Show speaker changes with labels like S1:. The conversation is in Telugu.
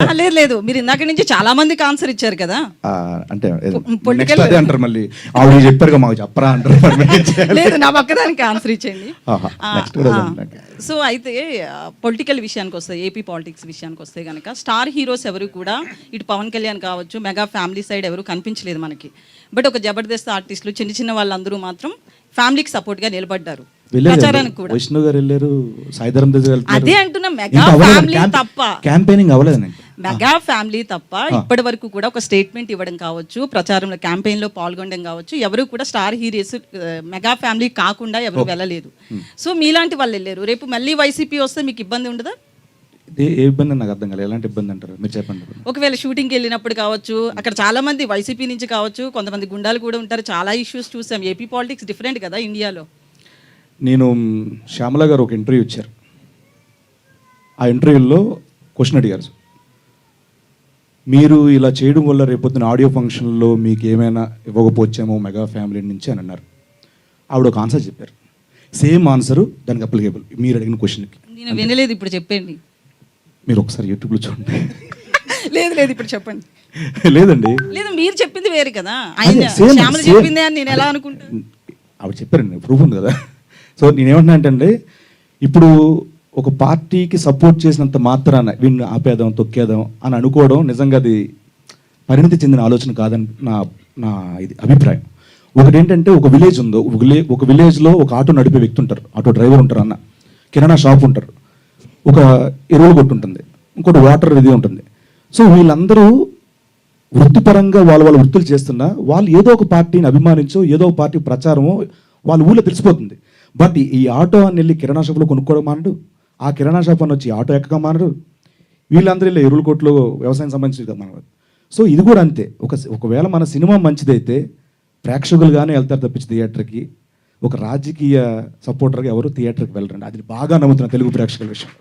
S1: లేదు లేదు, మీరు ఇందాక నుంచి చాలా మందికి ఆన్సర్ ఇచ్చారు కదా.
S2: అంటే
S1: Political-
S2: next అదే అంటారు మళ్ళీ ఆవిడ చెప్పారు మాకు చెప్పరా అంటారు మరి మేము ఏం చేయాలి?
S1: లేదు, నా పక్కదానికి ఆన్సర్ ఇచ్చేయండి.
S2: ఆహా, next కూడా అదే అంటారు.
S1: సో అయితే పొలిటికల్ విషయానికి వస్తే, ఏపీ పాలిటిక్స్ విషయానికి వస్తే కనుక స్టార్ హీరోస్ ఎవరు కూడా ఇటు పవన్ కళ్యాణ్ కావచ్చు, మెగా ఫ్యామిలీ సైడ్ ఎవరు కనిపించలేదు మనకి. బట్ ఒక జబర్దస్త్ ఆర్టిస్టులు చిన్న చిన్న వాళ్ళందరూ మాత్రం ఫ్యామిలీకి సపోర్ట్ గా నిలబడ్డారు. ప్రచారానికి కూడా
S2: వైష్ణవ్ గారు వెళ్ళారు, సాయిధరం తేజ్ వెళ్తున్నారు.
S1: అదే అంటున్నా, మెగా ఫ్యామిలీ తప్ప,
S2: క్యాంపెయినింగ్ అవ్వలేదు.
S1: మెగా ఫ్యామిలీ తప్ప ఇప్పటి వరకు కూడా ఒక స్టేట్మెంట్ ఇవ్వడం కావచ్చు, ప్రచారంలో క్యాంపెయిన్ లో పాల్గొనడం కావచ్చు, ఎవరు కూడా స్టార్ హీరోస్ మెగా ఫ్యామిలీ కాకుండా ఎవరు వెళ్ళలేదు. సో మీలాంటి వాళ్ళు వెళ్ళారు. రేపు మళ్ళీ వైసీపీ వస్తే మీకు ఇబ్బంది ఉండదా?
S2: ఏ ఇబ్బంది నాకు అర్థం కాలేదు. ఎలాంటి ఇబ్బంది అంటారు మీరు చెప్పండి.
S1: ఒకవేళ షూటింగ్కి వెళ్ళినప్పుడు కావచ్చు, అక్కడ చాలా మంది వైసీపీ నుంచి కావచ్చు, కొంతమంది గుండాలు కూడా ఉంటారు. చాలా ఇష్యూస్ చూసాం. ఏపీ పాలిటిక్స్ డిఫరెంట్ కదా ఇండియాలో.
S2: నేను శ్యామల గారు ఒక ఇంటర్వ్యూ ఇచ్చారు. ఆ ఇంటర్వ్యూలో క్వశ్చన్ అడిగారు, మీరు ఇలా చేయడం వల్ల రేపొద్దున ఆడియో ఫంక్షన్లో మీకు ఏమైనా ఇవ్వకపోవచ్చేమో మెగా ఫ్యామిలీ నుంచి అని అన్నారు. ఆవిడ ఒక ఆన్సర్ చెప్పారు. సేమ్ ఆన్సరు దానికి అప్లికేబుల్ మీరు అడిగిన క్వశ్చన్కి.
S1: నేను వినలేదు, ఇప్పుడు చెప్పండి.
S2: మీరు ఒకసారి యూట్యూబ్లో చూడండి.
S1: లేదు లేదు, ఇప్పుడు చెప్పండి.
S2: లేదండి,
S1: లేదు, మీరు చెప్పింది వేరు కదా. ఆయన
S2: same,
S1: శ్యామల
S2: same.
S1: చెప్పింది అని నేను ఎలా అనుకుంటాను?
S2: ఆవిడ చెప్పారండి, ప్రూఫ్ ఉంది కదా. సో నేనేమంటున్నా అంటే, ఇప్పుడు ఒక పార్టీకి సపోర్ట్ చేసినంత మాత్రాన వీడిని ఆపేద్దాం, తొక్కేద్దాం అని అనుకోవడం నిజంగా అది పరిణితి చెందిన ఆలోచన కాదని నా ఇది అభిప్రాయం. ఒకటి ఏంటంటే, ఒక విలేజ్ ఉందో, ఒక విలేజ్లో ఒక ఆటో నడిపే వ్యక్తి ఉంటారు, ఆటో డ్రైవర్ ఉంటారు, అన్న కిరాణా షాప్ ఉంటారు, ఒక ఎరువులు కొట్టు ఉంటుంది, ఇంకోటి వాటర్ ఇది ఉంటుంది. సో వీళ్ళందరూ వృత్తిపరంగా వాళ్ళ వృత్తులు చేస్తున్నా వాళ్ళు ఏదో ఒక పార్టీని అభిమానించో, ఏదో ఒక పార్టీ ప్రచారమో వాళ్ళ ఊళ్ళో తెలిసిపోతుంది. బట్ ఈ ఆటో అని వెళ్ళి కిరాణా షాప్లో కొనుక్కోవడం మానడు, ఆ కిరాణా షాప్ అని వచ్చి ఆటో ఎక్కగా మానడు, వీళ్ళందరూ ఇలా ఎరువుల కొట్లో వ్యవసాయం సంబంధించి మానదు. సో ఇది కూడా అంతే. ఒకవేళ మన సినిమా మంచిదైతే ప్రేక్షకులుగానే వెళ్తారు తప్పించి థియేటర్కి. ఒక రాజకీయ సపోర్టర్గా ఎవరు థియేటర్కి వెళ్ళరండి. అది బాగా నమ్ముతున్న తెలుగు ప్రేక్షకుల విషయం.